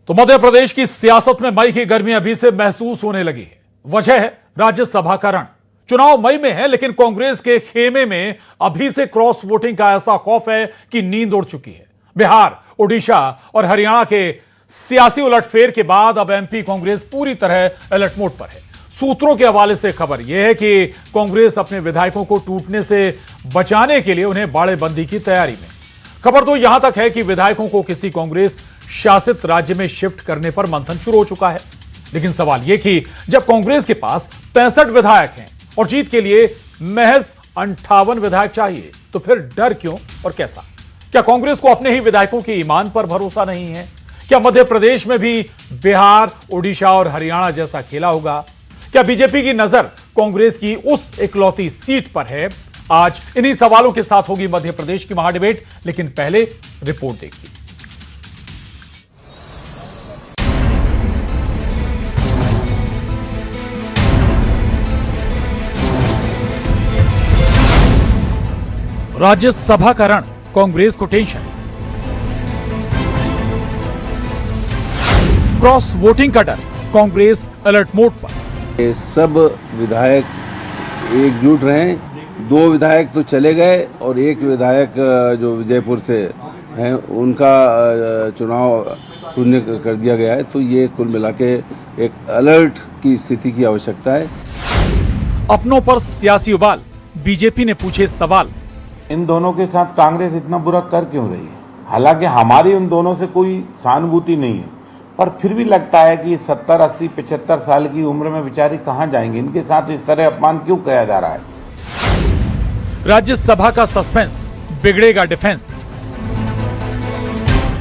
तो मध्य प्रदेश की सियासत में मई की गर्मी अभी से महसूस होने लगी है। वजह है राज्यसभा का रण। चुनाव मई में है, लेकिन कांग्रेस के खेमे में अभी से क्रॉस वोटिंग का ऐसा खौफ है कि नींद उड़ चुकी है। बिहार, ओडिशा और हरियाणा के सियासी उलटफेर के बाद अब एमपी कांग्रेस पूरी तरह अलर्ट मोड पर है। सूत्रों के हवाले से खबर यह है कि कांग्रेस अपने विधायकों को टूटने से बचाने के लिए उन्हें बाड़ेबंदी की तैयारी में। खबर तो यहां तक है कि विधायकों को किसी कांग्रेस शासित राज्य में शिफ्ट करने पर मंथन शुरू हो चुका है। लेकिन सवाल यह कि जब कांग्रेस के पास 65 विधायक हैं और जीत के लिए महज 58 विधायक चाहिए, तो फिर डर क्यों और कैसा? क्या कांग्रेस को अपने ही विधायकों के ईमान पर भरोसा नहीं है? क्या मध्य प्रदेश में भी बिहार, ओडिशा और हरियाणा जैसा खेला होगा? क्या बीजेपी की नजर कांग्रेस की उस इकलौती सीट पर है? आज इन्हीं सवालों के साथ होगी मध्य प्रदेश की महाडिबेट, लेकिन पहले रिपोर्ट देखिए। राज्यसभा का रण, कांग्रेस को टेंशन। क्रॉस वोटिंग का डर, कांग्रेस अलर्ट मोड पर। ये सब विधायक एकजुट रहे। 2 विधायक तो चले गए और 1 विधायक जो विजयपुर से हैं उनका चुनाव शून्य कर दिया गया है। तो ये कुल मिला के एक अलर्ट की स्थिति की आवश्यकता है। अपनों पर सियासी उबाल, बीजेपी ने पूछे सवाल। इन दोनों के साथ कांग्रेस इतना बुरा कर क्यों रही है? हालांकि हमारी उन दोनों से कोई सहानुभूति नहीं है, पर फिर भी लगता है कि 70, 80, 75 साल की उम्र में बेचारी कहां जाएंगे? इनके साथ इस तरह अपमान क्यों किया जा रहा है? राज्यसभा का सस्पेंस, बिगड़ेगा डिफेंस।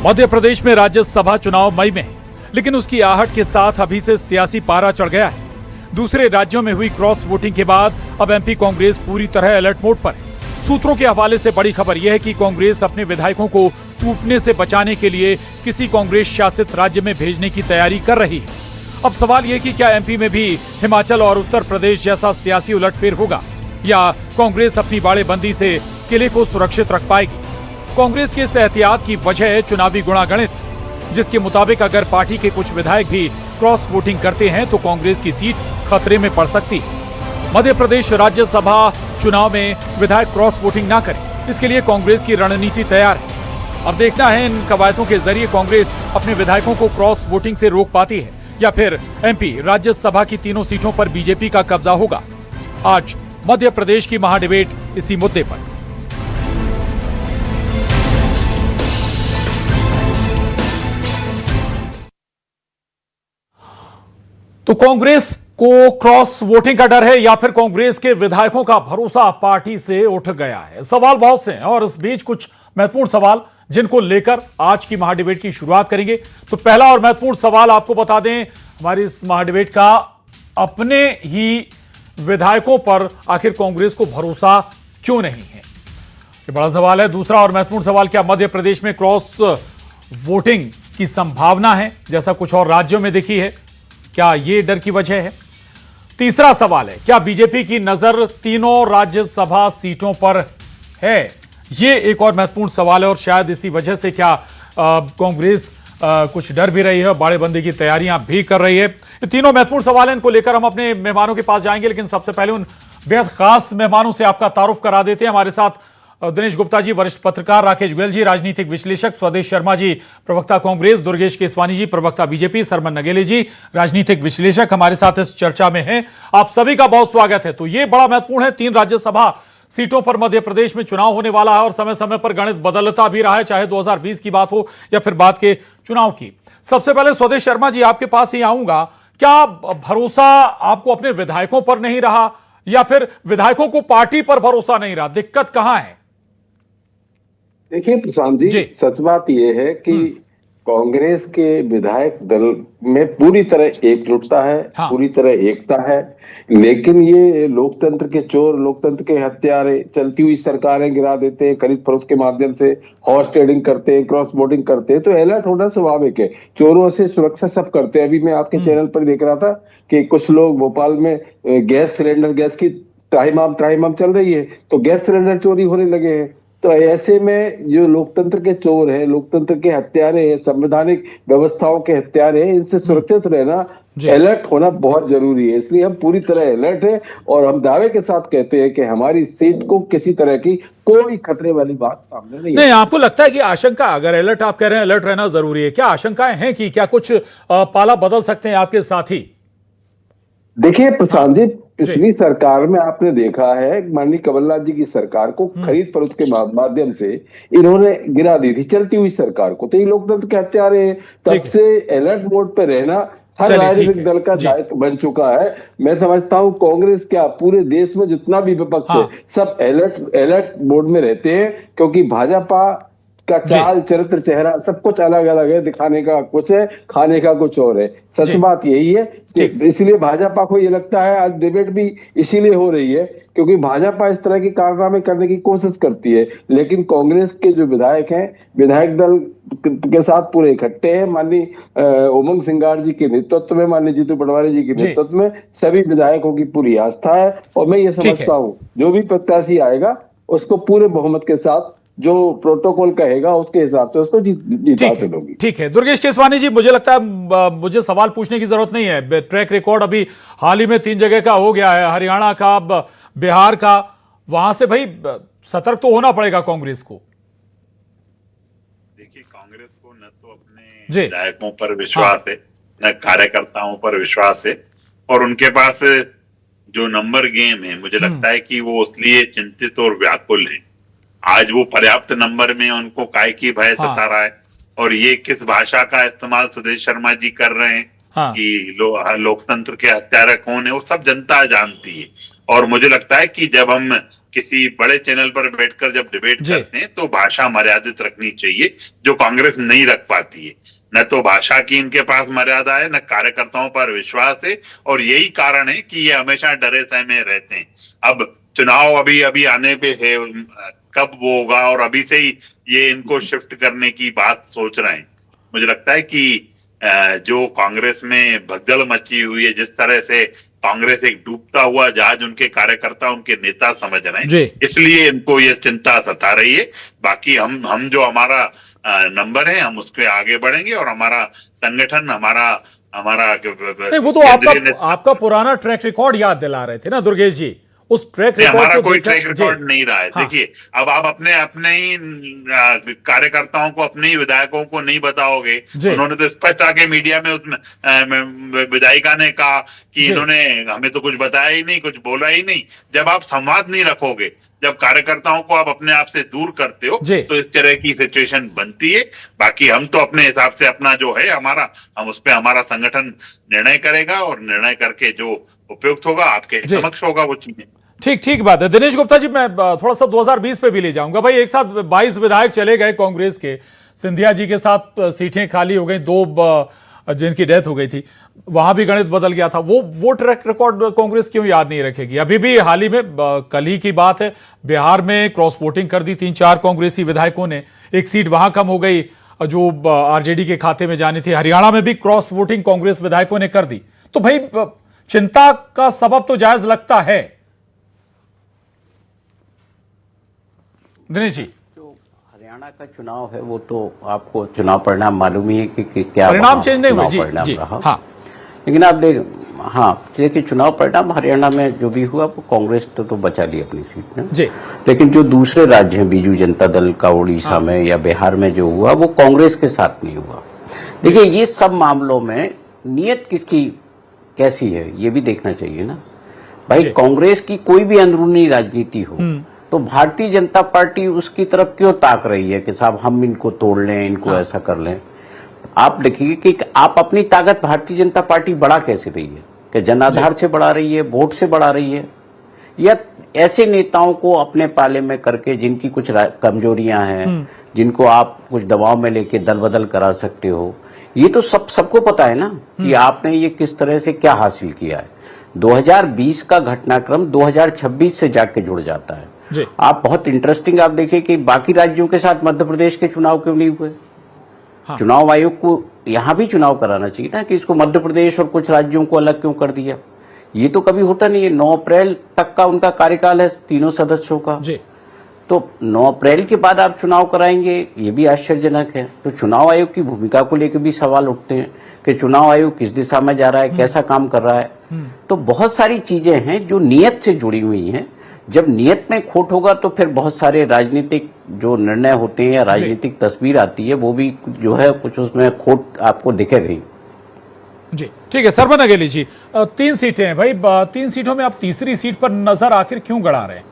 मध्य प्रदेश में राज्यसभा चुनाव मई में है, लेकिन उसकी आहट के साथ अभी से सियासी पारा चढ़ गया है। दूसरे राज्यों में हुई क्रॉस वोटिंग के बाद अब एमपी कांग्रेस पूरी तरह अलर्ट मोड पर है। सूत्रों के हवाले से बड़ी खबर यह है कि कांग्रेस अपने विधायकों को टूटने से बचाने के लिए किसी कांग्रेस शासित राज्य में भेजने की तैयारी कर रही है। अब सवाल यह कि क्या एमपी में भी हिमाचल और उत्तर प्रदेश जैसा सियासी उलटफेर होगा, या कांग्रेस अपनी बाड़ेबंदी से किले को सुरक्षित रख पाएगी? कांग्रेस के इस एहतियात की वजह है चुनावी गुणागणित, जिसके मुताबिक अगर पार्टी के कुछ विधायक भी क्रॉस वोटिंग करते हैं तो कांग्रेस की सीट खतरे में पड़ सकती है। मध्य प्रदेश राज्यसभा चुनाव में विधायक क्रॉस वोटिंग ना करें, इसके लिए कांग्रेस की रणनीति तैयार है। अब देखना है इन कवायदों के जरिए कांग्रेस अपने विधायकों को क्रॉस वोटिंग से रोक पाती है, या फिर एमपी राज्यसभा की तीनों सीटों पर बीजेपी का कब्जा होगा। आज मध्य प्रदेश की महाडिबेट इसी मुद्दे पर। तो कांग्रेस को क्रॉस वोटिंग का डर है या फिर कांग्रेस के विधायकों का भरोसा पार्टी से उठ गया है? सवाल बहुत से हैं और इस बीच कुछ महत्वपूर्ण सवाल जिनको लेकर आज की महाडिबेट की शुरुआत करेंगे। तो पहला और महत्वपूर्ण सवाल आपको बता दें, हमारी इस महाडिबेट का अपने ही विधायकों पर आखिर कांग्रेस को भरोसा क्यों नहीं है, ये बड़ा सवाल है। दूसरा और महत्वपूर्ण सवाल, क्या मध्य प्रदेश में क्रॉस वोटिंग की संभावना है जैसा कुछ और राज्यों में देखी है? क्या ये डर की वजह है? तीसरा सवाल है, क्या बीजेपी की नजर तीनों राज्यसभा सीटों पर है? ये एक और महत्वपूर्ण सवाल है और शायद इसी वजह से क्या कांग्रेस कुछ डर भी रही है, बाड़ेबंदी की तैयारियां भी कर रही है। ये तीनों महत्वपूर्ण सवाल हैं, इनको लेकर हम अपने मेहमानों के पास जाएंगे, लेकिन सबसे पहले उन बेहद खास मेहमानों से आपका तारुफ करा देते हैं। हमारे साथ दिनेश गुप्ता जी, वरिष्ठ पत्रकार, राकेश गोयल जी, राजनीतिक विश्लेषक, स्वदेश शर्मा जी, प्रवक्ता कांग्रेस, दुर्गेश केसवानी जी, प्रवक्ता बीजेपी, सरमन नगेले जी, राजनीतिक विश्लेषक, हमारे साथ इस चर्चा में हैं। आप सभी का बहुत स्वागत है। तो ये बड़ा महत्वपूर्ण है, 3 राज्यसभा सीटों पर मध्य प्रदेश में चुनाव होने वाला है और समय समय पर गणित बदलता भी रहा है, चाहे 2020 की बात हो या फिर बाद के चुनाव की। सबसे पहले स्वदेश शर्मा जी, आपके पास ही आऊंगा। क्या भरोसा आपको अपने विधायकों पर नहीं रहा, या फिर विधायकों को पार्टी पर भरोसा नहीं रहा? दिक्कत कहां है? देखिए प्रशांत जी, सच बात यह है कि कांग्रेस के विधायक दल में पूरी तरह एकजुटता है, हाँ। पूरी तरह एकता है, लेकिन ये लोकतंत्र के चोर, लोकतंत्र के हत्यारे, चलती हुई सरकारें गिरा देते हैं, खरीद फरोख्त के माध्यम से हॉर्स ट्रेडिंग करते हैं, क्रॉस वोटिंग करते हैं, तो अलर्ट होना स्वाभाविक है। चोरों से सुरक्षा सब करते हैं। अभी मैं आपके चैनल पर देख रहा था कि कुछ लोग भोपाल में गैस सिलेंडर, गैस की त्राहिमाम चल रही है, तो गैस सिलेंडर चोरी होने लगे हैं। तो ऐसे में जो लोकतंत्र के चोर हैं, लोकतंत्र के हत्यारे हैं, संवैधानिक व्यवस्थाओं के हत्यारे हैं, इनसे सुरक्षित रहना, अलर्ट होना बहुत जरूरी है। इसलिए हम पूरी तरह अलर्ट है और हम दावे के साथ कहते हैं कि हमारी सीट को किसी तरह की कोई खतरे वाली बात सामने नहीं है। आपको लगता है कि आशंका, अगर अलर्ट आप कह रहे हैं अलर्ट रहना जरूरी है, क्या आशंकाएं हैं कि क्या कुछ पाला बदल सकते हैं आपके साथी? देखिए प्रशांत जी, पिछली सरकार में आपने देखा है माननीय कमलनाथ जी की सरकार को खरीद फरोख्त के माध्यम से इन्होंने गिरा दी थी, चलती हुई सरकार को। तो ये लोकतंत्र के हत्यारे, तब से अलर्ट मोड पे रहना हर राजनीतिक दल का दायित्व बन चुका है। मैं समझता हूं कांग्रेस क्या पूरे देश में जितना भी विपक्ष है सब अलर्ट मोड में रहते हैं, क्योंकि भाजपा का चाल चरित्र चेहरा सब कुछ अलग अलग है, दिखाने का कुछ है, खाने का कुछ और है। सच बात यही है कि इसलिए भाजपा को ये लगता है, आज डिबेट भी इसीलिए हो रही है क्योंकि भाजपा इस तरह की कारनामे करने की कोशिश करती है, लेकिन कांग्रेस के जो विधायक हैं, विधायक दल के साथ पूरे इकट्ठे हैं। माननीय उमंग सिंगार जी के नेतृत्व में, माननीय जीतू पटवारी जी के नेतृत्व में सभी विधायकों की पूरी आस्था है और मैं ये समझता हूँ जो भी प्रत्याशी आएगा उसको पूरे बहुमत के साथ, जो प्रोटोकॉल कहेगा उसके हिसाब से उसको जीत हासिल होगी। ठीक है दुर्गेश केसवानी जी, मुझे लगता है मुझे सवाल पूछने की जरूरत नहीं है। ट्रैक रिकॉर्ड अभी हाल ही में 3 जगह का हो गया है, हरियाणा का, बिहार का। वहां से भाई सतर्क तो होना पड़ेगा कांग्रेस को। देखिए, कांग्रेस को न तो अपने विधायकों पर विश्वास है, न कार्यकर्ताओं पर विश्वास है, और उनके पास जो नंबर गेम है, मुझे लगता है कि वो इसलिए चिंतित और व्याकुल है। आज वो पर्याप्त नंबर में, उनको काय की भय सता रहा है। और ये किस भाषा का इस्तेमाल सुदेश शर्मा जी कर रहे हैं कि लोकतंत्र के हत्यारे कौन है, वो सब जनता जानती है। और मुझे लगता है कि जब हम किसी बड़े चैनल पर बैठकर जब डिबेट करते हैं तो भाषा मर्यादित रखनी चाहिए, जो कांग्रेस नहीं रख पाती है। न तो भाषा की इनके पास मर्यादा है, न कार्यकर्ताओं पर विश्वास है, और यही कारण है कि ये हमेशा डरे सहमे रहते हैं। अब चुनाव अभी आने पे है, कब वो होगा, और अभी से ही ये इनको शिफ्ट करने की बात सोच रहे हैं। मुझे लगता है कि जो कांग्रेस में भगदड़ मची हुई है, जिस तरह से कांग्रेस एक डूबता हुआ जहाज उनके कार्यकर्ता, उनके नेता समझ रहे हैं, इसलिए इनको ये चिंता सता रही है। बाकी हम जो हमारा नंबर है, हम उसके आगे बढ़ेंगे और हमारा संगठन, हमारा नहीं, वो तो आपका पुराना ट्रैक रिकॉर्ड याद दिला रहे थे ना दुर्गेश जी। उस ट्रैक रिकॉर्ड हमारा कोई ट्रैक रिकॉर्ड नहीं रहा है। देखिए, अब आप अपने ही कार्यकर्ताओं को, अपने ही विधायकों को नहीं बताओगे। उन्होंने तो स्पष्ट आके मीडिया में उसमें विधायिका ने कहा कि इन्होंने हमें तो कुछ बताया ही नहीं, कुछ बोला ही नहीं। जब आप संवाद नहीं रखोगे, जब कार्यकर्ताओं को आप अपने आप से दूर करते हो, तो इस तरह की सिचुएशन बनती है। बाकी हम तो अपने हिसाब से अपना जो है हम उस पर हमारा संगठन निर्णय करेगा, और निर्णय करके जो उपयुक्त होगा आपके समक्ष होगा वो चीजें। ठीक बात है। दिनेश गुप्ता जी, मैं थोड़ा सा 2020 पे भी ले जाऊंगा। भाई एक साथ 22 विधायक चले गए कांग्रेस के, सिंधिया जी के साथ सीटें खाली हो गई, 2 जिनकी डेथ हो गई थी, वहां भी गणित बदल गया था। वो ट्रैक रिकॉर्ड कांग्रेस क्यों याद नहीं रखेगी? अभी भी हाल ही में, कल ही की बात है, बिहार में क्रॉस वोटिंग कर दी 3-4 कांग्रेसी विधायकों ने, एक सीट वहां कम हो गई जो आरजेडी के खाते में जानी थी। हरियाणा में भी क्रॉस वोटिंग कांग्रेस विधायकों ने कर दी। तो भाई चिंता का सबब तो जायज लगता है। दिनेश जी, जो हरियाणा का चुनाव है वो तो आपको चुनाव परिणाम मालूम ही है कि क्या परिणाम चेंज नहीं हुए। जी रहा। हाँ, लेकिन आप देखिए चुनाव परिणाम हरियाणा में जो भी हुआ वो कांग्रेस तो बचा ली अपनी सीट में जी। लेकिन जो दूसरे राज्य हैं, बीजू जनता दल का उड़ीसा में या बिहार में जो हुआ वो कांग्रेस के साथ नहीं हुआ। देखिए, ये सब मामलों में नीयत किसकी कैसी है ये भी देखना चाहिए ना भाई। कांग्रेस की कोई भी अंदरूनी राजनीति हो तो भारतीय जनता पार्टी उसकी तरफ क्यों ताक रही है कि साहब हम इनको तोड़ लें, इनको ऐसा कर लें। आप देखिए कि आप अपनी ताकत भारतीय जनता पार्टी बढ़ा कैसे रही है, कि जनाधार से बढ़ा रही है, वोट से बढ़ा रही है, या ऐसे नेताओं को अपने पाले में करके जिनकी कुछ कमजोरियां हैं, जिनको आप कुछ दबाव में लेके दल बदल करा सकते हो। ये तो सबको पता है ना कि आपने ये किस तरह से क्या हासिल किया है। 2020 का घटनाक्रम 2026 से जाके जुड़ जाता है। आप बहुत इंटरेस्टिंग आप देखिए कि बाकी राज्यों के साथ मध्य प्रदेश के चुनाव क्यों नहीं हुए। चुनाव आयोग को यहां भी चुनाव कराना चाहिए ना कि इसको मध्य प्रदेश और कुछ राज्यों को अलग क्यों कर दिया। ये तो कभी होता नहीं है। 9 अप्रैल तक का उनका कार्यकाल है तीनों सदस्यों का। तो 9 अप्रैल के बाद आप चुनाव कराएंगे, ये भी आश्चर्यजनक है। तो चुनाव आयोग की भूमिका को लेकर भी सवाल उठते हैं कि चुनाव आयोग किस दिशा में जा रहा है, कैसा काम कर रहा है। तो बहुत सारी चीजें हैं जो नियत से जुड़ी हुई हैं। जब नियत में खोट होगा तो फिर बहुत सारे राजनीतिक जो निर्णय होते हैं या राजनीतिक तस्वीर आती है वो भी जो है कुछ उसमें खोट आपको दिखेगा ही। जी ठीक है। सरवन अगेली जी, 3 सीटें हैं भाई, 3 सीटों में आप तीसरी सीट पर नजर आखिर क्यों गड़ा रहे हैं?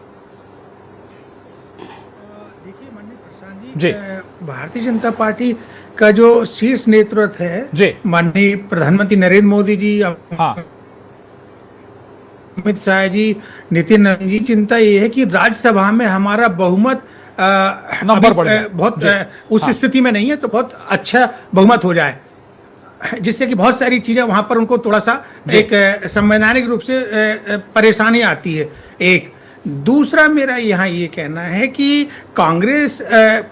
देखिए माननीय प्रशांत जी, भारतीय जनता पार्टी का जो शीर्ष नेतृत्व है, माननीय प्रधानमंत्री नरेंद्र मोदी जी, अमित शाह जी, नितिन जी, चिंता ये है कि राज्यसभा में हमारा बहुमत बहुत उस स्थिति में नहीं है, तो बहुत अच्छा बहुमत हो जाए, जिससे कि बहुत सारी चीजें वहां पर उनको थोड़ा सा एक संवैधानिक रूप से परेशानी आती है। एक दूसरा मेरा यहाँ ये कहना है कि कांग्रेस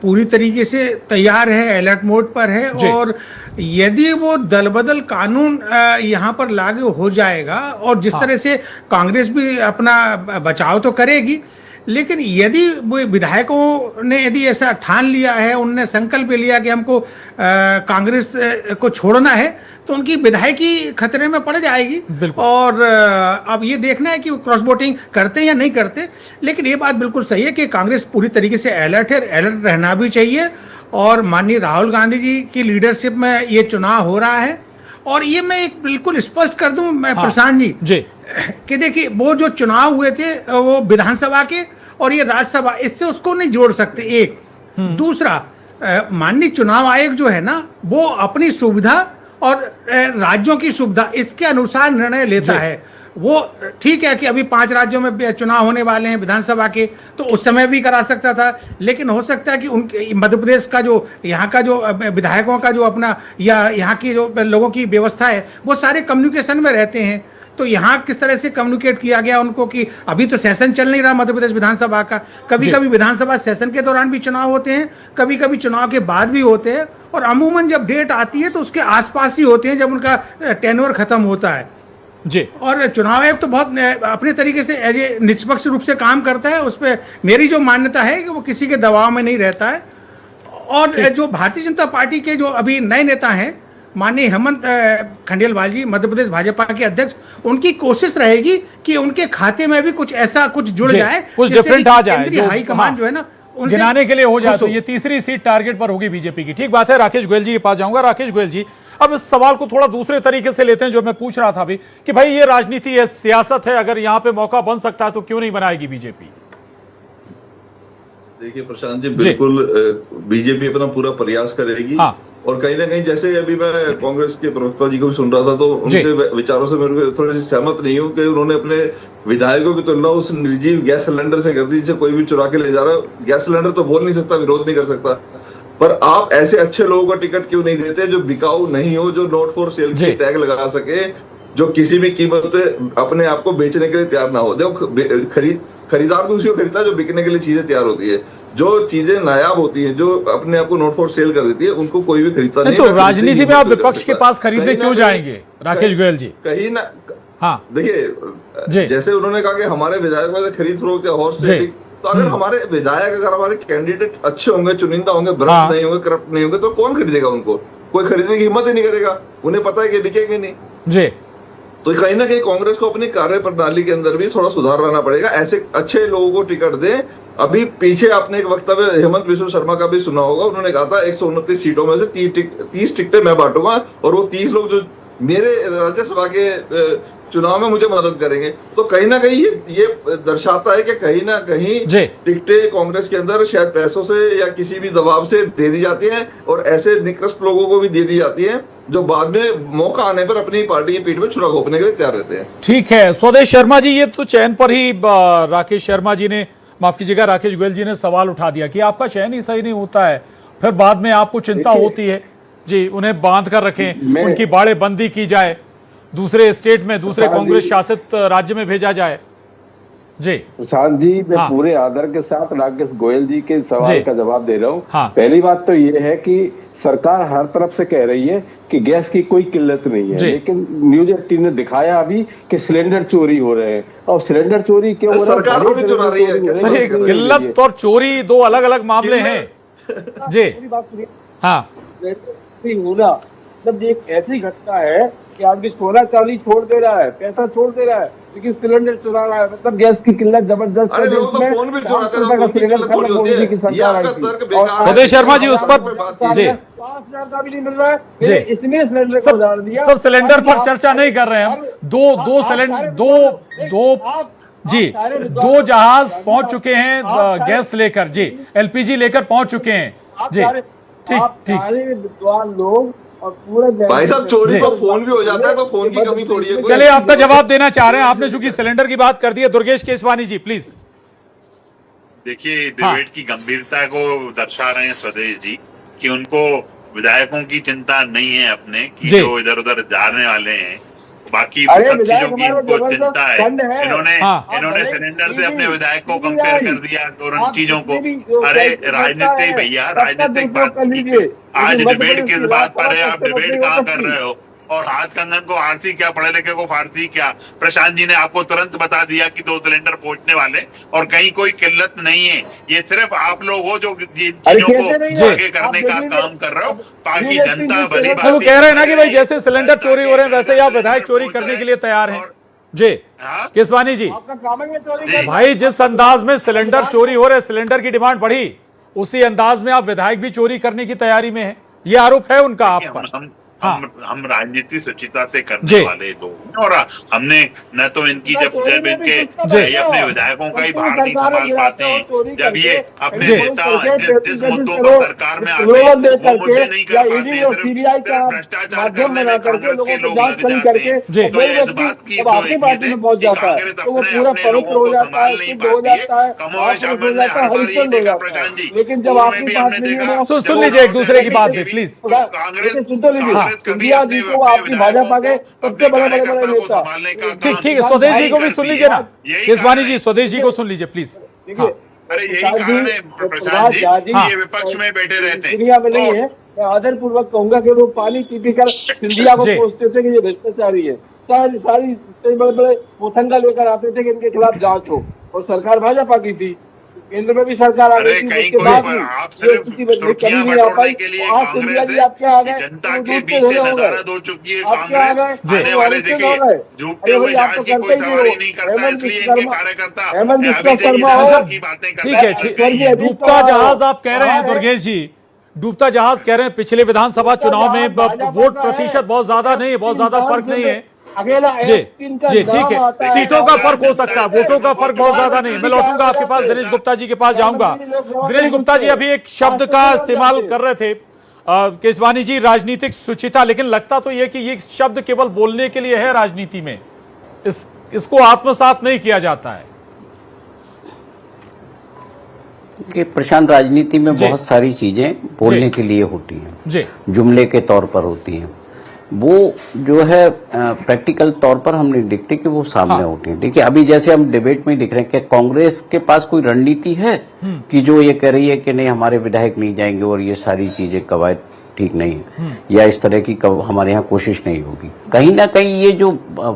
पूरी तरीके से तैयार है, अलर्ट मोड पर है, और यदि वो दल बदल कानून यहाँ पर लागू हो जाएगा और जिस तरह से कांग्रेस भी अपना बचाव तो करेगी, लेकिन यदि वो विधायकों ने यदि ऐसा ठान लिया है, उनने संकल्प लिया कि हमको कांग्रेस को छोड़ना है, तो उनकी विधायकी खतरे में पड़ जाएगी। और अब ये देखना है कि वो क्रॉस वोटिंग करते हैं या नहीं करते। लेकिन ये बात बिल्कुल सही है कि कांग्रेस पूरी तरीके से अलर्ट है, अलर्ट रहना भी चाहिए। और माननीय राहुल गांधी जी की लीडरशिप में ये चुनाव हो रहा है। और ये मैं एक बिल्कुल स्पष्ट कर दूं मैं प्रशांत जी कि देखिए, वो जो चुनाव हुए थे वो विधानसभा के और ये राज्यसभा, इससे उसको नहीं जोड़ सकते। एक दूसरा, माननीय चुनाव आयोग जो है ना, वो अपनी सुविधा और राज्यों की सुविधा इसके अनुसार निर्णय लेता है। वो ठीक है कि अभी 5 राज्यों में चुनाव होने वाले हैं विधानसभा के, तो उस समय भी करा सकता था, लेकिन हो सकता है कि उनके मध्य प्रदेश का जो यहाँ का जो विधायकों का जो अपना या यहाँ की जो लोगों की व्यवस्था है, वो सारे कम्युनिकेशन में रहते हैं। तो यहाँ किस तरह से कम्युनिकेट किया गया उनको कि अभी तो सेशन चल नहीं रहा मध्य प्रदेश विधानसभा का, कभी कभी विधानसभा सेशन के दौरान भी चुनाव होते हैं, कभी कभी चुनाव के बाद भी होते हैं, और अमूमन जब डेट आती है तो उसके आसपास ही होते हैं जब उनका टेन्योर खत्म होता है जी। और चुनाव आयोग तो बहुत अपने तरीके से एज ए निष्पक्ष रूप से काम करता है। उस पर मेरी जो मान्यता है कि वो किसी के दबाव में नहीं रहता है। और जो भारतीय जनता पार्टी के जो अभी नए नेता हैं, माननीय हेमंत खंडेलवाल जी, मध्य प्रदेश भाजपा के अध्यक्ष, उनकी कोशिश रहेगी कि उनके खाते में भी कुछ ऐसा कुछ जुड़ जाए, कुछ डिफरेंट आ जाए, जो हाई कमांड जो है ना गिनाने के लिए हो जाए। तो ये तीसरी सीट टारगेट पर होगी बीजेपी की। ठीक बात है। राकेश गोयल जी के पास जाऊंगा। राकेश गोयल जी, अब इस सवाल को थोड़ा दूसरे तरीके से लेते हैं जो मैं पूछ रहा था अभी, कि भाई ये राजनीति है, सियासत है, अगर यहाँ पे मौका बन सकता है तो क्यों नहीं बनाएगी बीजेपी? देखिए प्रशांत जी, बिल्कुल बीजेपी अपना पूरा प्रयास करेगी। और कहीं ना कहीं, जैसे अभी मैं कांग्रेस के प्रवक्ता जी को भी सुन रहा था, तो उनके विचारों से मेरे को थोड़ी सी सहमत नहीं हूँ कि उन्होंने अपने विधायकों की तुलना उस निर्जीव गैस सिलेंडर से कर दी, जिसे कोई भी चुरा के ले जा रहा है। गैस सिलेंडर तो बोल नहीं सकता, विरोध नहीं कर सकता, पर आप ऐसे अच्छे लोगों को टिकट क्यों नहीं देते जो बिकाऊ नहीं हो, जो नॉट फॉर सेल की टैग लगा सके, जो किसी भी कीमत पे अपने आप को बेचने के लिए तैयार ना हो। देखो, खरीदार तो उसी को खरीदता है जो बिकने के लिए चीजें तैयार होती है। जो चीजें नायाब होती हैं, जो अपने आप को नॉट फॉर सेल कर देती है, उनको कोई भी खरीदता नहीं। तो राजनीति में आप विपक्ष के पास खरीदने क्यों जाएंगे राकेश गोयल जी? कहीं ना, देखिए, जैसे उन्होंने कहा कि हमारे विधायकों से खरीद फरोख्त या हॉर्स सेलिंग, तो अगर हमारे विधायक, अगर हमारे कैंडिडेट अच्छे होंगे, चुनिंदा होंगे, भ्रष्ट नहीं होंगे, करप्ट नहीं होंगे, तो कौन खरीदेगा उनको? कोई खरीदने की हिम्मत ही नहीं करेगा। उन्हें पता है कि बिकेंगे नहीं जी। तो कहीं ना कहीं कांग्रेस को अपनी कार्य प्रणाली के अंदर भी थोड़ा सुधार लाना पड़ेगा। ऐसे अच्छे लोगों को टिकट दें। अभी पीछे आपने एक वक्तव्य हेमंत बिस्व शर्मा का भी सुना होगा, उन्होंने कहा था 129 सीटों में से 30 टिकटें मैं बांटूंगा और वो 30 लोग जो मेरे राज्यसभा के चुनाव में मुझे मदद करेंगे। तो कहीं ना कहीं ये दर्शाता है कि कहीं ना कहीं टिकटें कांग्रेस के अंदर शायद पैसों से या किसी भी दबाव से दे दी जाती हैं, और ऐसे निकृष्ट लोगों को भी दे दी जाती हैं जो बाद में मौका आने पर अपनी पार्टी की पीठ में छुरा घोंपने के लिए तैयार रहते हैं। ठीक है स्वदेश शर्मा जी, ये तो चयन पर ही राकेश शर्मा जी ने, माफ कीजिएगा, राकेश गोयल जी ने सवाल उठा दिया कि आपका चयन ही सही नहीं होता है, फिर बाद में आपको चिंता होती है जी, उन्हें बांध कर रखें, उनकी बाड़ेबंदी की जाए, दूसरे स्टेट में, दूसरे कांग्रेस शासित राज्य में भेजा जाए। जी प्रशांत जी, मैं पूरे आदर के साथ राकेश गोयल जी के सवाल का जवाब दे रहा हूँ। पहली बात तो ये है कि सरकार हर तरफ से कह रही है कि गैस की कोई किल्लत नहीं है, लेकिन न्यूज 18 ने दिखाया अभी कि सिलेंडर चोरी हो रहे हैं। और सिलेंडर चोरी क्यों हो रहे हैं? सरकार थोड़ी चुरा रही है। सर, किल्लत और चोरी दो अलग अलग मामले हैं जी। हाँ, होना मतलब एक ऐसी घटना है कि आदमी सोना चांदी छोड़ दे रहा है, पैसा छोड़ दे रहा है, लेकिन सिलेंडर चुरा रहा है। मतलब गैस की किल्लत जबरदस्त। अरे लोग तो फोन भी चुराते हैं, फोन की किल्लत थोड़ी होती है। ये आपका तर्क बेकार है। स्वदेश शर्मा जी, उस पर जी 5,000 का भी नहीं मिल रहा है जी। इसमें सिलेंडर को उधार दिया। सर, सिलेंडर पर चर्चा नहीं कर रहे हैं हम। दो सिलेंडर दो जहाज पहुंच चुके हैं गैस लेकर जी, एलपीजी लेकर पहुंच चुके हैं जी। ठीक विद्वान लोग और पूरे भाई साहब, चोरी तो फोन भी हो जाता है, तो फोन की कमी थोड़ी है। चलिए, आपका जवाब देना चाह रहे हैं आपने, चूंकि सिलेंडर की बात कर दी है। दुर्गेश केसवानी जी प्लीज। देखिए, डिबेट की गंभीरता को दर्शा रहे हैं स्वदेश जी कि उनको विधायकों की चिंता नहीं है अपने कि जो इधर उधर जाने वाले हैं, बाकी सब चीजों की उनको चिंता है। इन्होंने सिलेंडर से अपने विधायक को कंपेयर कर दिया और उन चीजों को। अरे राजनीति भैया, राजनीतिक बात आज डिबेट किस बात पर है? आप डिबेट कहाँ कर रहे हो? और हाथ कंगन को आरसी क्या, पढ़े लिखे को फारसी क्या? प्रशांत जी ने आपको तुरंत बता दिया कि 2 सिलेंडर पहुंचने वाले और कहीं कोई किल्लत नहीं है। ये सिर्फ आप लोग हो जो चीजों को आगे करने का काम कर रहे हो। बाकी जनता बड़ी बात। वो कह रहे हैं ना कि भाई जैसे सिलेंडर चोरी हो रहे हैं वैसे ही आप विधायक चोरी करने के लिए तैयार हैं जी। केसवानी जी, भाई जिस अंदाज में सिलेंडर चोरी हो रहे, सिलेंडर की डिमांड बढ़ी, उसी अंदाज में आप विधायक भी चोरी करने की तैयारी में है। ये आरोप है उनका आप पर। हम राजनीति सुचिता से करने वाले लोग, और हमने न तो इनकी जब इनके अपने विधायकों का ही भार नहीं संभाल पाते हैं, जब ये अपने नेता जिस मुद्दों पर सरकार में आते हैं वो मुद्दे नहीं कर पाते हैं, सिर्फ भ्रष्टाचार करने में कांग्रेस के लोग लग जाते हैं। तो ये इस बात की कांग्रेस अपने लोगों को संभाल नहीं पाती है। कमोवेश आपने हर बार यही देखा प्रशांत जी, लेकिन जब आपने देखा, सुन लीजिए एक दूसरे की बात भी प्लीज। कांग्रेस इंडिया जी को आपकी भाजपा के सबसे बड़े नेता। ठीक है, स्वदेश जी को भी सुन लीजिए ना। केसवानी जी, स्वदेश जी को सुन लीजिए प्लीज। अरे यही कारण है प्रशांत जी, ये विपक्ष में बैठे रहते हैं। दुनिया में नहीं है। मैं आदर पूर्वक कहूंगा कि वो पानी पी पी कर सिंधिया को सोचते थे कि ये भ्रष्टाचारी है। सारी बड़े बड़े पोथंगा लेकर आते थे कि इनके खिलाफ जांच हो, और सरकार भाजपा की थी, केंद्र में भी सरकार आ गई थी। उसके बाद आप सिर्फ सुर्खियां बटोरने के लिए कांग्रेस जनता के बीच से नदारद हो चुकी है। कांग्रेस आने वाले देखिए डूबते हुए जहाज की कोई सवारी नहीं करता, इसलिए इनके कार्यकर्ता की बातें करते हैं। ठीक है, डूबता जहाज आप कह रहे हैं दुर्गेश जी, डूबता जहाज कह रहे हैं। पिछले विधानसभा चुनाव में वोट प्रतिशत बहुत ज्यादा नहीं है, बहुत ज्यादा फर्क नहीं है जी। ठीक है, सीटों का फर्क हो सकता है, वोटों का फर्क बहुत ज्यादा नहीं। मैं लौटूंगा आपके पास, दिनेश गुप्ता जी के पास जाऊंगा। दिनेश गुप्ता जी अभी एक शब्द का इस्तेमाल कर रहे थे केसवानी जी, राजनीतिक सुचिता, लेकिन लगता तो यह कि ये शब्द केवल बोलने के लिए है, राजनीति में इसको आत्मसात नहीं किया जाता है। कि प्रशांत, राजनीति में बहुत सारी चीजें बोलने के लिए होती हैं, जुमले के तौर पर होती हैं। वो जो है प्रैक्टिकल तौर पर हम नहीं देखते कि वो सामने होती है। देखिए, अभी जैसे हम डिबेट में दिख रहे हैं कि कांग्रेस के पास कोई रणनीति है कि जो ये कह रही है कि नहीं हमारे विधायक नहीं जाएंगे और ये सारी चीजें कवायद ठीक नहीं है, या इस तरह की हमारे यहाँ कोशिश नहीं होगी। कहीं ना कहीं ये जो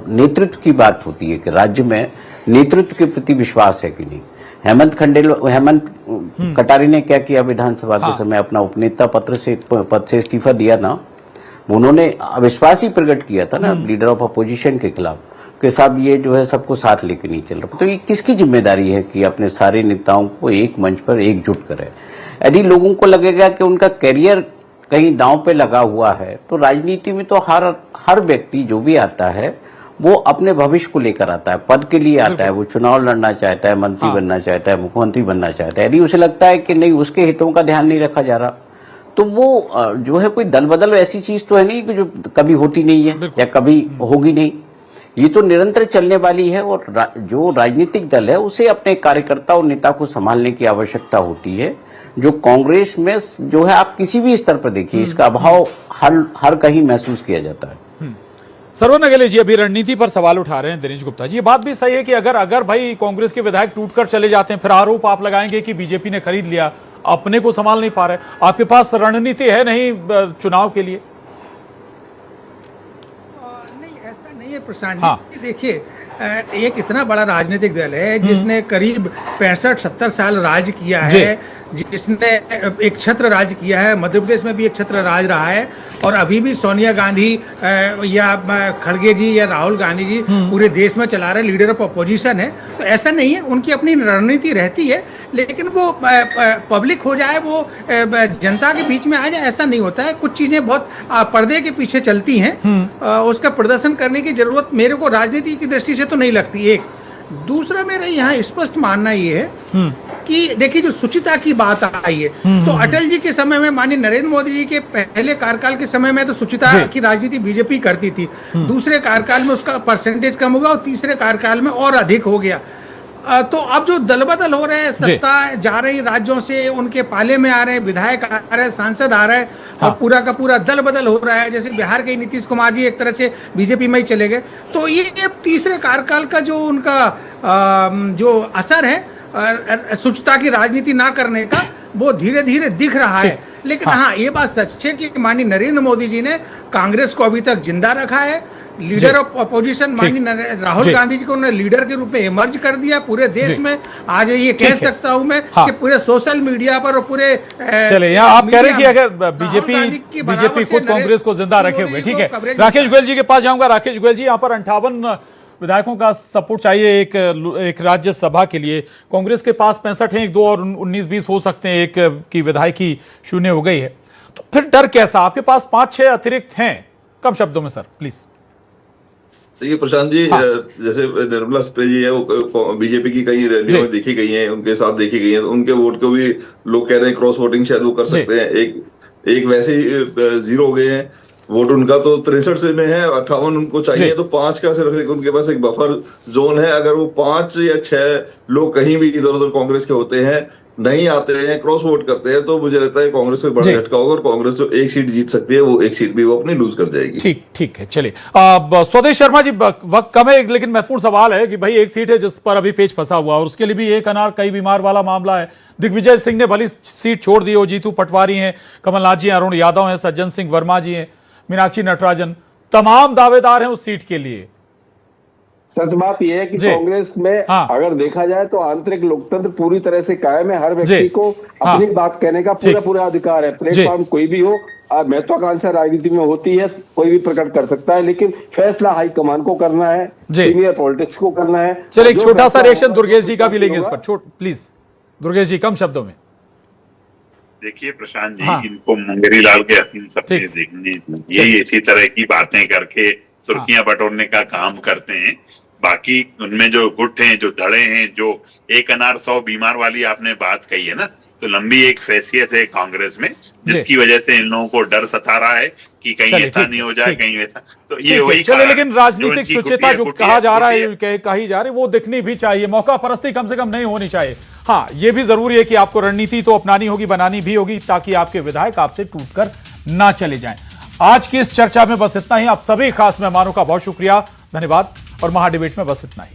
नेतृत्व की बात होती है कि राज्य में नेतृत्व के प्रति विश्वास है कि नहीं। हेमंत कटारी ने क्या किया विधानसभा के समय, अपना उपनेता पद से इस्तीफा दिया ना, उन्होंने अविश्वास ही प्रकट किया था ना लीडर ऑफ अपोजिशन के खिलाफ कि साहब ये जो है सबको साथ लेके नहीं चल रहा। तो ये किसकी जिम्मेदारी है कि अपने सारे नेताओं को एक मंच पर एकजुट करे? यदि लोगों को लगेगा कि उनका करियर कहीं दांव पे लगा हुआ है, तो राजनीति में तो हर व्यक्ति जो भी आता है वो अपने भविष्य को लेकर आता है, पद के लिए आता है, वो चुनाव लड़ना चाहता है, मंत्री बनना चाहता है, मुख्यमंत्री बनना चाहता है। यदि उसे लगता है कि नहीं उसके हितों का ध्यान नहीं रखा जा रहा, तो वो जो है कोई दल बदल ऐसी चीज तो है नहीं कि जो कभी होती नहीं है या कभी होगी नहीं। ये तो निरंतर चलने वाली है, और जो राजनीतिक दल है उसे अपने कार्यकर्ता और नेता को संभालने की आवश्यकता होती है, जो कांग्रेस में जो है आप किसी भी स्तर पर देखिए इसका अभाव हर कहीं महसूस किया जाता है। सरवण नगेले जी अभी रणनीति पर सवाल उठा रहे हैं दिनेश गुप्ता जी। ये बात भी सही है कि अगर भाई कांग्रेस के विधायक टूटकर चले जाते हैं, फिर आरोप आप लगाएंगे कि बीजेपी ने खरीद लिया। अपने को संभाल नहीं पा रहे। आपके पास रणनीति है नहीं चुनाव के लिए? नहीं, ऐसा नहीं है प्रशांत हाँ। जी। देखिए, एक इतना बड़ा राजनीतिक दल है जिसने करीब 65-70 साल राज किया है, जिसने एक छत्र राज किया है, मध्य प्रदेश में भी एक छत्र राज रहा है, और अभी भी सोनिया गांधी या खड़गे जी या राहुल गांधी जी पूरे देश में चला रहे लीडर ऑफ अपोजिशन है। तो ऐसा नहीं है, उनकी अपनी रणनीति रहती है, लेकिन वो पब्लिक हो जाए, वो जनता के बीच में आ जाए, ऐसा नहीं होता है। कुछ चीजें बहुत पर्दे के पीछे चलती हैं, उसका प्रदर्शन करने की जरूरत मेरे को राजनीति की दृष्टि से तो नहीं लगती। एक दूसरा, मेरा यहाँ स्पष्ट मानना ये है कि देखिए, जो शुचिता की बात आई है, तो अटल जी के समय में, माननीय नरेंद्र मोदी जी के पहले कार्यकाल के समय में तो शुचिता की राजनीति बीजेपी करती थी। दूसरे कार्यकाल में उसका परसेंटेज कम हो गया और तीसरे कार्यकाल में और अधिक हो गया। तो अब जो दल बदल हो रहे हैं, सत्ता जा रही राज्यों से, उनके पाले में आ रहे हैं, विधायक आ रहे हैं, सांसद आ रहे हैं, और पूरा का पूरा दल बदल हो रहा है। जैसे बिहार के नीतीश कुमार जी एक तरह से बीजेपी में ही चले गए। तो ये तीसरे कार्यकाल का जो उनका जो असर है शुचिता की राजनीति ना करने का, वो धीरे धीरे दिख रहा है। लेकिन हाँ, ये बात सच है कि माननीय नरेंद्र मोदी जी ने कांग्रेस को अभी तक जिंदा रखा है। लीडर ऑफ अपोजिशन माननीय राहुल गांधी जी को उन्होंने लीडर के रूप में इमर्ज कर दिया पूरे देश में। आज ये कह सकता हूं मैं कि पूरे सोशल मीडिया पर और पूरे चले यहाँ आप कह रहे हैं कि अगर बीजेपी खुद कांग्रेस को जिंदा रखे हुए। ठीक है, राकेश गोयल जी के पास जाऊंगा। राकेश गोयल जी, यहाँ पर 58 विधायकों का सपोर्ट चाहिए एक राज्यसभा के लिए। कांग्रेस के पास 65 हैं, 1, 2 और 19-20 हो सकते हैं, एक की विधायकी शून्य हो गई है। तो फिर डर कैसा? आपके पास 5-6 अतिरिक्त हैं। कम शब्दों में सर प्लीज। देखिए प्रशांत जी, जैसे निर्मला स्प्रे जी है, वो बीजेपी की कई रैलियों में देखी गई हैं, उनके साथ देखी गई हैं, तो उनके वोट को भी लोग कह रहे हैं क्रॉस वोटिंग शायद वो कर सकते हैं। एक वैसे ही 0 हो गए हैं वोट उनका, तो 63 से में है, 58 उनको चाहिए, तो 5 का सिर्फ उनके पास एक बफर जोन है। अगर वो 5 या 6 लोग कहीं भी इधर उधर कांग्रेस के होते हैं, नहीं आते हैं, क्रॉस वोट करते हैं, तो मुझे लगता है कांग्रेस को बड़ा झटका होगा और कांग्रेस जो एक सीट जीत सकती है, वो एक सीट भी वो अपनी लूज कर जाएगी। ठीक है, चलिए। स्वदेश शर्मा जी, वक्त कम है, लेकिन महत्वपूर्ण सवाल है कि भाई एक सीट है जिस पर अभी पेच फंसा हुआ, और उसके लिए भी एक अनार कई बीमार वाला मामला है। दिग्विजय सिंह ने भली सीट छोड़ दी हो, जीतू पटवारी हैं, कमलनाथ जी, अरुण यादव हैं, सज्जन सिंह वर्मा जी हैं, मीनाक्षी नटराजन, तमाम दावेदार हैं उस सीट के लिए। सच बात यह है कि कांग्रेस में अगर देखा जाए तो आंतरिक लोकतंत्र पूरी तरह से कायम है। हर व्यक्ति को अपनी बात कहने का पूरा अधिकार है। प्लेटफॉर्म कोई भी हो, महत्वाकांक्षा राजनीति में होती है, कोई भी प्रकट कर सकता है, लेकिन फैसला हाईकमान को करना है, सीनियर पॉलिटिक्स को करना है। चलिए, एक छोटा सा रिएक्शन दुर्गेश जी का भी लेंगे इस पर, प्लीज दुर्गेश जी, कम शब्दों में। देखिए प्रशांत जी, इनको मुंगेरी लाल के हसीन सपने देखने, ये इसी तरह की बातें करके सुर्खियां बटोरने का काम करते हैं। बाकी उनमें जो गुट हैं, जो धड़े हैं, जो एक अनार 100 बीमार वाली आपने बात कही है ना, तो लंबी एक हैसियत है कांग्रेस में, जिसकी वजह से इन लोगों को डर सता रहा है कि कहीं ऐसा नहीं हो जाए, कहीं वैसा। तो ये वही चले, लेकिन राजनीतिक शुचिता जो कहा जा रहा है, कही जा रही है, वो दिखनी भी चाहिए। मौका परस्ती कम से कम नहीं होनी चाहिए। हाँ, ये भी जरूरी है कि आपको रणनीति तो अपनानी होगी, बनानी भी होगी, ताकि आपके विधायक आपसे टूटकर ना चले जाएं। आज की इस चर्चा में बस इतना ही। आप सभी खास मेहमानों का बहुत शुक्रिया, धन्यवाद, और महाडिबेट में बस इतना ही।